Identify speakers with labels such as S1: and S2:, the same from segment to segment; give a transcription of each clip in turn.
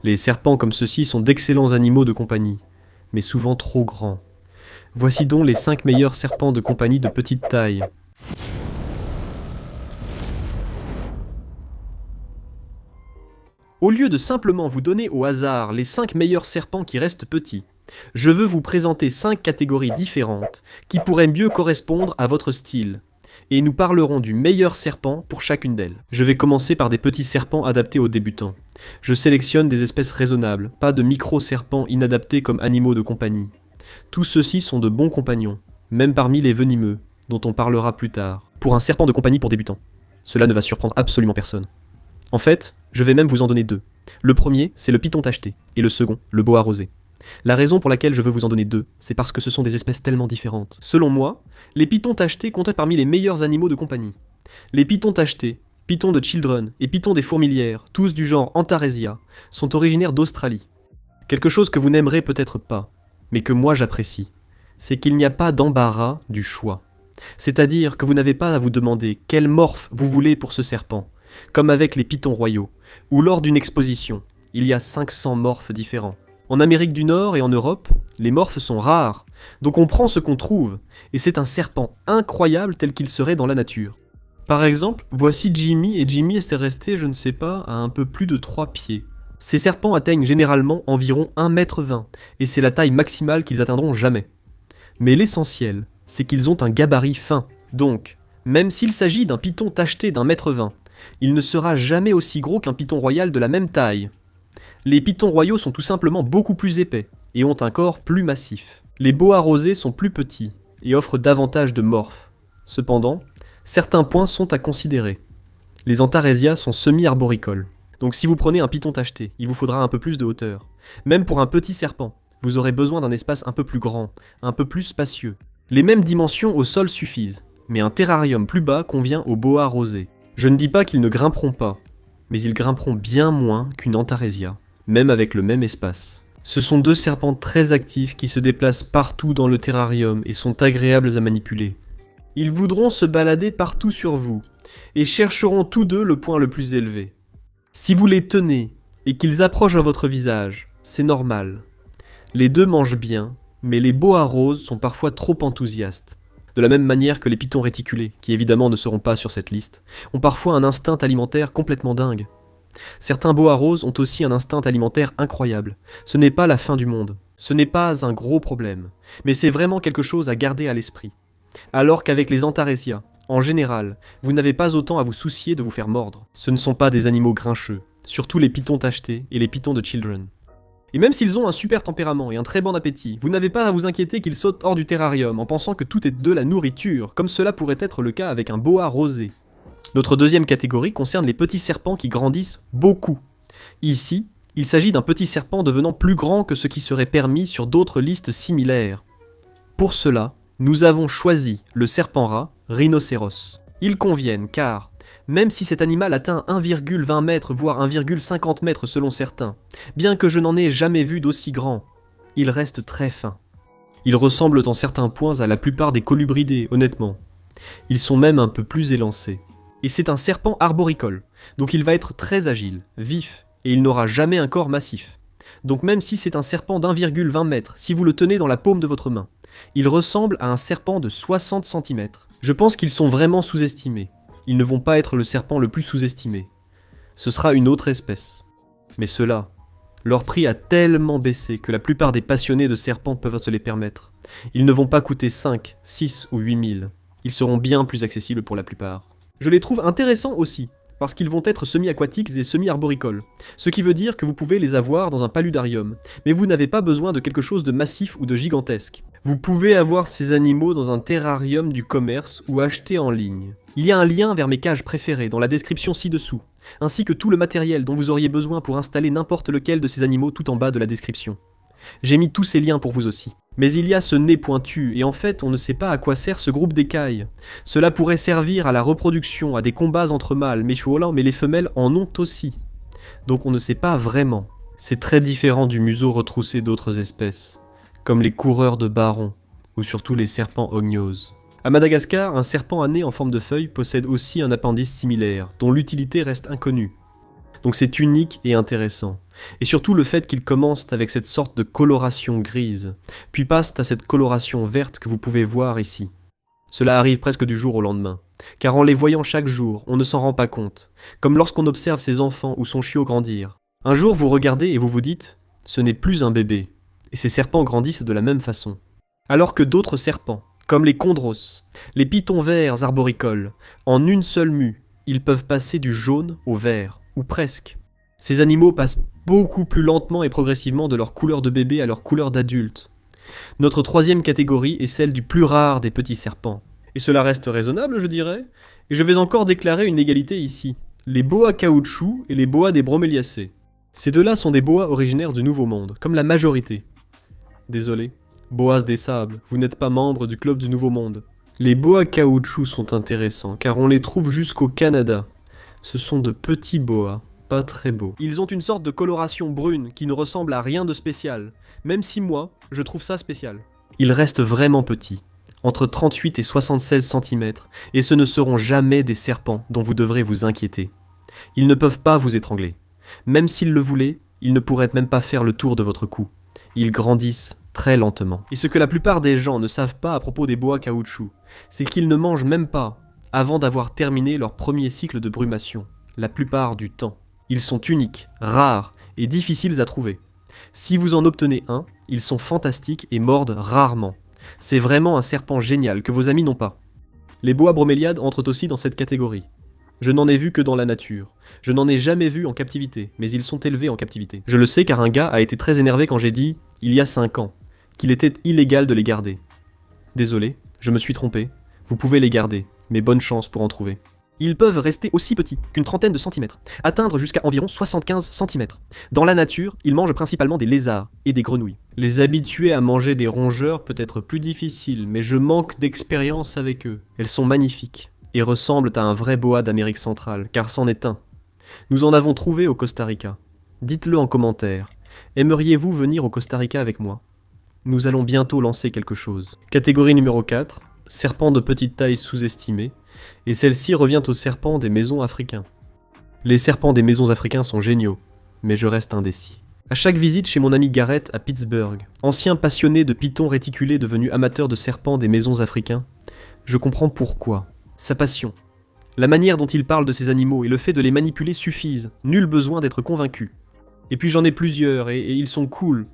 S1: Les serpents comme ceux-ci sont d'excellents animaux de compagnie, mais souvent trop grands. Voici donc les 5 meilleurs serpents de compagnie de petite taille. Au lieu de simplement vous donner au hasard les 5 meilleurs serpents qui restent petits, je veux vous présenter 5 catégories différentes qui pourraient mieux correspondre à votre style. Et nous parlerons du meilleur serpent pour chacune d'elles. Je vais commencer par des petits serpents adaptés aux débutants. Je sélectionne des espèces raisonnables, pas de micro-serpents inadaptés comme animaux de compagnie. Tous ceux-ci sont de bons compagnons, même parmi les venimeux, dont on parlera plus tard. Pour un serpent de compagnie pour débutants, cela ne va surprendre absolument personne. En fait, je vais même vous en donner 2. Le premier, c'est le python tacheté, et le second, le boa rosé. La raison pour laquelle je veux vous en donner 2, c'est parce que ce sont des espèces tellement différentes. Selon moi, les pythons tachetés comptent parmi les meilleurs animaux de compagnie. Les pythons tachetés, pythons de Children et pythons des fourmilières, tous du genre Antaresia, sont originaires d'Australie. Quelque chose que vous n'aimerez peut-être pas, mais que moi j'apprécie, c'est qu'il n'y a pas d'embarras du choix. C'est-à-dire que vous n'avez pas à vous demander quel morphe vous voulez pour ce serpent, comme avec les pythons royaux, où lors d'une exposition, il y a 500 morphes différents. En Amérique du Nord et en Europe, les morphes sont rares, donc on prend ce qu'on trouve, et c'est un serpent incroyable tel qu'il serait dans la nature. Par exemple, voici Jimmy, et Jimmy est resté, je ne sais pas, à un peu plus de 3 pieds. Ces serpents atteignent généralement environ 1,20 m, et c'est la taille maximale qu'ils atteindront jamais. Mais l'essentiel, c'est qu'ils ont un gabarit fin, donc, même s'il s'agit d'un python tacheté d'1,20 m, il ne sera jamais aussi gros qu'un python royal de la même taille. Les pythons royaux sont tout simplement beaucoup plus épais, et ont un corps plus massif. Les boas rosés sont plus petits, et offrent davantage de morphes. Cependant, certains points sont à considérer. Les Antaresia sont semi-arboricoles. Donc si vous prenez un python tacheté, il vous faudra un peu plus de hauteur. Même pour un petit serpent, vous aurez besoin d'un espace un peu plus grand, un peu plus spacieux. Les mêmes dimensions au sol suffisent, mais un terrarium plus bas convient aux boas rosés. Je ne dis pas qu'ils ne grimperont pas, mais ils grimperont bien moins qu'une Antaresia, même avec le même espace. Ce sont 2 serpents très actifs qui se déplacent partout dans le terrarium et sont agréables à manipuler. Ils voudront se balader partout sur vous, et chercheront tous 2 le point le plus élevé. Si vous les tenez, et qu'ils approchent à votre visage, c'est normal. Les 2 mangent bien, mais les boas roses sont parfois trop enthousiastes. De la même manière que les pythons réticulés, qui évidemment ne seront pas sur cette liste, ont parfois un instinct alimentaire complètement dingue. Certains boas roses ont aussi un instinct alimentaire incroyable. Ce n'est pas la fin du monde. Ce n'est pas un gros problème. Mais c'est vraiment quelque chose à garder à l'esprit. Alors qu'avec les Antaresia, en général, vous n'avez pas autant à vous soucier de vous faire mordre. Ce ne sont pas des animaux grincheux, surtout les pythons tachetés et les pythons de Children. Et même s'ils ont un super tempérament et un très bon appétit, vous n'avez pas à vous inquiéter qu'ils sautent hors du terrarium en pensant que tout est de la nourriture, comme cela pourrait être le cas avec un boa rosé. Notre deuxième catégorie concerne les petits serpents qui grandissent beaucoup. Ici, il s'agit d'un petit serpent devenant plus grand que ce qui serait permis sur d'autres listes similaires. Pour cela, nous avons choisi le serpent-rat rhinocéros. Ils conviennent car, même si cet animal atteint 1,20 m voire 1,50 m selon certains, bien que je n'en ai jamais vu d'aussi grand, il reste très fin. Ils ressemblent en certains points à la plupart des colubridés, honnêtement. Ils sont même un peu plus élancés. Et c'est un serpent arboricole, donc il va être très agile, vif, et il n'aura jamais un corps massif. Donc même si c'est un serpent d'1,20 m, si vous le tenez dans la paume de votre main, il ressemble à un serpent de 60 cm. Je pense qu'ils sont vraiment sous-estimés. Ils ne vont pas être le serpent le plus sous-estimé. Ce sera une autre espèce. Mais ceux-là, leur prix a tellement baissé que la plupart des passionnés de serpents peuvent se les permettre. Ils ne vont pas coûter 5, 6 ou 8 000. Ils seront bien plus accessibles pour la plupart. Je les trouve intéressants aussi, parce qu'ils vont être semi-aquatiques et semi-arboricoles, ce qui veut dire que vous pouvez les avoir dans un paludarium, mais vous n'avez pas besoin de quelque chose de massif ou de gigantesque. Vous pouvez avoir ces animaux dans un terrarium du commerce ou acheter en ligne. Il y a un lien vers mes cages préférées dans la description ci-dessous, ainsi que tout le matériel dont vous auriez besoin pour installer n'importe lequel de ces animaux tout en bas de la description. J'ai mis tous ces liens pour vous aussi. Mais il y a ce nez pointu, et en fait on ne sait pas à quoi sert ce groupe d'écailles. Cela pourrait servir à la reproduction, à des combats entre mâles, mais les femelles en ont aussi. Donc on ne sait pas vraiment. C'est très différent du museau retroussé d'autres espèces, comme les coureurs de baron, ou surtout les serpents ognos. À Madagascar, un serpent à nez en forme de feuille possède aussi un appendice similaire, dont l'utilité reste inconnue. Donc c'est unique et intéressant. Et surtout le fait qu'ils commencent avec cette sorte de coloration grise, puis passent à cette coloration verte que vous pouvez voir ici. Cela arrive presque du jour au lendemain, car en les voyant chaque jour, on ne s'en rend pas compte, comme lorsqu'on observe ses enfants ou son chiot grandir. Un jour vous regardez et vous vous dites « ce n'est plus un bébé », et ces serpents grandissent de la même façon. Alors que d'autres serpents, comme les chondros, les pitons verts arboricoles, en une seule mue, ils peuvent passer du jaune au vert, ou presque. Ces animaux passent beaucoup plus lentement et progressivement de leur couleur de bébé à leur couleur d'adulte. Notre troisième catégorie est celle du plus rare des petits serpents. Et cela reste raisonnable, je dirais, et je vais encore déclarer une égalité ici. Les boas caoutchouc et les boas des broméliacées. Ces deux-là sont des boas originaires du Nouveau Monde, comme la majorité. Désolé, boas des sables, vous n'êtes pas membre du club du Nouveau Monde. Les boas caoutchouc sont intéressants, car on les trouve jusqu'au Canada. Ce sont de petits boas, pas très beaux. Ils ont une sorte de coloration brune qui ne ressemble à rien de spécial, même si moi, je trouve ça spécial. Ils restent vraiment petits, entre 38 et 76 cm, et ce ne seront jamais des serpents dont vous devrez vous inquiéter. Ils ne peuvent pas vous étrangler. Même s'ils le voulaient, ils ne pourraient même pas faire le tour de votre cou. Ils grandissent très lentement. Et ce que la plupart des gens ne savent pas à propos des boas caoutchouc, c'est qu'ils ne mangent même pas avant d'avoir terminé leur premier cycle de brumation, la plupart du temps. Ils sont uniques, rares et difficiles à trouver. Si vous en obtenez un, ils sont fantastiques et mordent rarement. C'est vraiment un serpent génial que vos amis n'ont pas. Les boas broméliades entrent aussi dans cette catégorie. Je n'en ai vu que dans la nature. Je n'en ai jamais vu en captivité, mais ils sont élevés en captivité. Je le sais car un gars a été très énervé quand j'ai dit, il y a 5 ans, qu'il était illégal de les garder. Désolé, je me suis trompé. Vous pouvez les garder, mais bonne chance pour en trouver. Ils peuvent rester aussi petits qu'une trentaine de centimètres, atteindre jusqu'à environ 75 cm. Dans la nature, ils mangent principalement des lézards et des grenouilles. Les habituer à manger des rongeurs peut être plus difficile, mais je manque d'expérience avec eux. Elles sont magnifiques et ressemblent à un vrai boa d'Amérique centrale, car c'en est un. Nous en avons trouvé au Costa Rica. Dites-le en commentaire. Aimeriez-vous venir au Costa Rica avec moi? Nous allons bientôt lancer quelque chose. Catégorie numéro 4, serpent de petite taille sous-estimé, et celle-ci revient aux serpents des maisons africains. Les serpents des maisons africains sont géniaux, mais je reste indécis. À chaque visite chez mon ami Garrett à Pittsburgh, ancien passionné de pitons réticulés devenu amateur de serpents des maisons africains, je comprends pourquoi. Sa passion, la manière dont il parle de ces animaux et le fait de les manipuler suffisent, nul besoin d'être convaincu. Et puis j'en ai plusieurs et ils sont cool,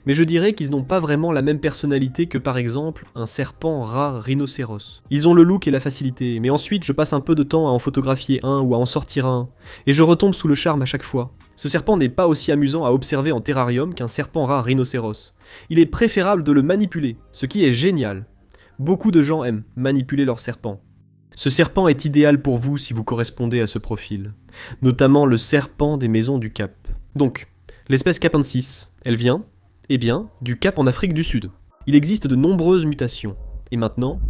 S1: mais je dirais qu'ils n'ont pas vraiment la même personnalité que par exemple un serpent rat rhinocéros. Ils ont le look et la facilité, mais ensuite je passe un peu de temps à en photographier un ou à en sortir un, et je retombe sous le charme à chaque fois. Ce serpent n'est pas aussi amusant à observer en terrarium qu'un serpent rat rhinocéros. Il est préférable de le manipuler, ce qui est génial. Beaucoup de gens aiment manipuler leurs serpents. Ce serpent est idéal pour vous si vous correspondez à ce profil, notamment le serpent des maisons du Cap. Donc, l'espèce capensis, elle vient, eh bien, du Cap en Afrique du Sud. Il existe de nombreuses mutations, et maintenant,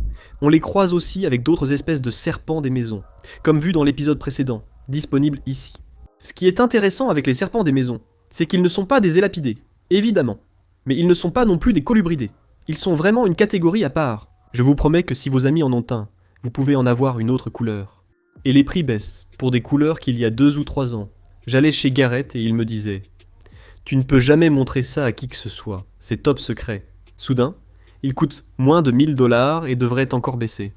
S1: on les croise aussi avec d'autres espèces de serpents des maisons, comme vu dans l'épisode précédent, disponible ici. Ce qui est intéressant avec les serpents des maisons, c'est qu'ils ne sont pas des élapidés, évidemment, mais ils ne sont pas non plus des colubridés. Ils sont vraiment une catégorie à part. Je vous promets que si vos amis en ont un, vous pouvez en avoir une autre couleur. Et les prix baissent, pour des couleurs qu'il y a 2 ou 3 ans. J'allais chez Garrett et il me disait « Tu ne peux jamais montrer ça à qui que ce soit, c'est top secret. » Soudain, il coûte moins de 1000 $ et devrait encore baisser.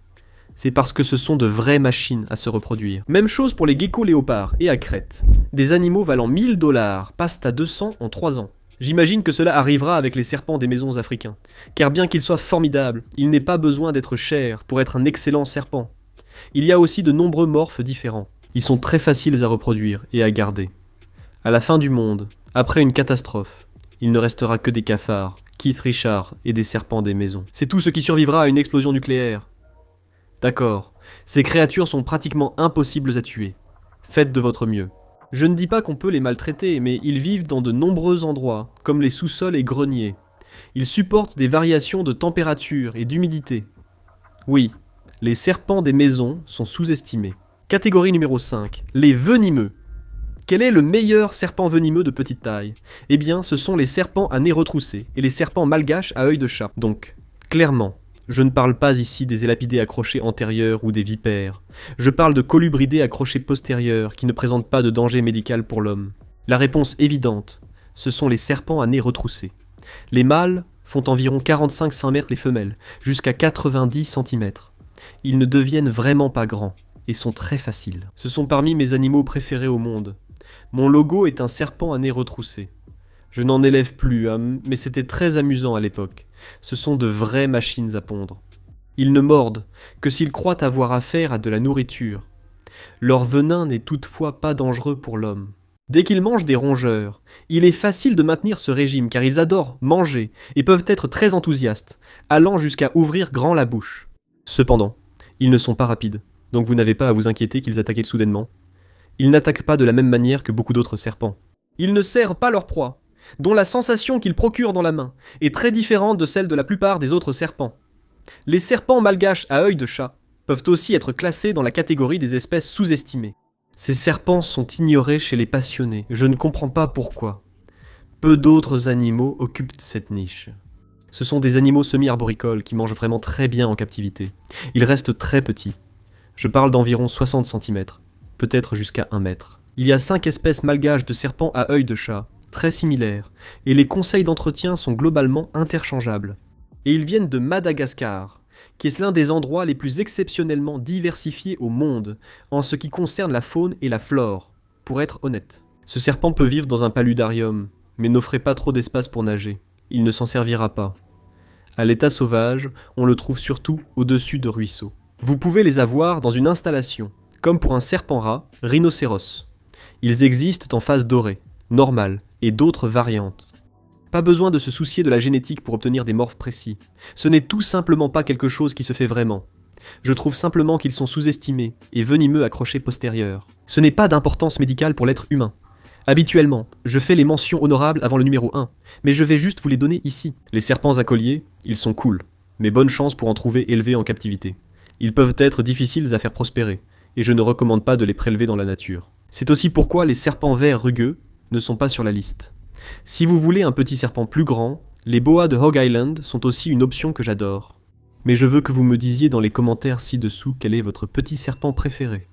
S1: C'est parce que ce sont de vraies machines à se reproduire. Même chose pour les geckos léopards et à crête. Des animaux valant 1000 $ passent à 200 en 3 ans. J'imagine que cela arrivera avec les serpents des maisons africains, car bien qu'ils soient formidables, il n'est pas besoin d'être cher pour être un excellent serpent. Il y a aussi de nombreux morphes différents. Ils sont très faciles à reproduire et à garder. À la fin du monde, après une catastrophe, il ne restera que des cafards, Keith Richards et des serpents des maisons. C'est tout ce qui survivra à une explosion nucléaire. D'accord, ces créatures sont pratiquement impossibles à tuer. Faites de votre mieux. Je ne dis pas qu'on peut les maltraiter, mais ils vivent dans de nombreux endroits, comme les sous-sols et greniers. Ils supportent des variations de température et d'humidité. Oui, les serpents des maisons sont sous-estimés. Catégorie numéro 5, les venimeux. Quel est le meilleur serpent venimeux de petite taille? Eh bien, ce sont les serpents à nez retroussé et les serpents malgaches à œil de chat. Donc, clairement, Je ne parle pas ici des élapidés accrochés antérieurs ou des vipères. Je parle de colubridés accrochés postérieurs qui ne présentent pas de danger médical pour l'homme. La réponse évidente, ce sont les serpents à nez retroussé. Les mâles font environ 45 cm les femelles, jusqu'à 90 cm. Ils ne deviennent vraiment pas grands et sont très faciles. Ce sont parmi mes animaux préférés au monde. Mon logo est un serpent à nez retroussé. Je n'en élève plus, mais c'était très amusant à l'époque. Ce sont de vraies machines à pondre. Ils ne mordent que s'ils croient avoir affaire à de la nourriture. Leur venin n'est toutefois pas dangereux pour l'homme. Dès qu'ils mangent des rongeurs, il est facile de maintenir ce régime car ils adorent manger et peuvent être très enthousiastes, allant jusqu'à ouvrir grand la bouche. Cependant, ils ne sont pas rapides, donc vous n'avez pas à vous inquiéter qu'ils attaquent soudainement. Ils n'attaquent pas de la même manière que beaucoup d'autres serpents. Ils ne serrent pas leur proie, dont la sensation qu'ils procurent dans la main est très différente de celle de la plupart des autres serpents. Les serpents malgaches à œil de chat peuvent aussi être classés dans la catégorie des espèces sous-estimées. Ces serpents sont ignorés chez les passionnés, je ne comprends pas pourquoi. Peu d'autres animaux occupent cette niche. Ce sont des animaux semi-arboricoles qui mangent vraiment très bien en captivité. Ils restent très petits. Je parle d'environ 60 cm, peut-être jusqu'à 1 mètre. Il y a 5 espèces malgaches de serpents à œil de chat, très similaires, et les conseils d'entretien sont globalement interchangeables. Et ils viennent de Madagascar, qui est l'un des endroits les plus exceptionnellement diversifiés au monde, en ce qui concerne la faune et la flore, pour être honnête. Ce serpent peut vivre dans un paludarium, mais n'offrez pas trop d'espace pour nager. Il ne s'en servira pas. À l'état sauvage, on le trouve surtout au-dessus de ruisseaux. Vous pouvez les avoir dans une installation, comme pour un serpent-rat, rhinocéros. Ils existent en phase dorée, normale, et d'autres variantes. Pas besoin de se soucier de la génétique pour obtenir des morphes précis. Ce n'est tout simplement pas quelque chose qui se fait vraiment. Je trouve simplement qu'ils sont sous-estimés et venimeux accrochés postérieurs. Ce n'est pas d'importance médicale pour l'être humain. Habituellement, je fais les mentions honorables avant le numéro 1, mais je vais juste vous les donner ici. Les serpents à collier, ils sont cool, mais bonne chance pour en trouver élevés en captivité. Ils peuvent être difficiles à faire prospérer, et je ne recommande pas de les prélever dans la nature. C'est aussi pourquoi les serpents verts rugueux ne sont pas sur la liste. Si vous voulez un petit serpent plus grand, les boas de Hog Island sont aussi une option que j'adore. Mais je veux que vous me disiez dans les commentaires ci-dessous quel est votre petit serpent préféré.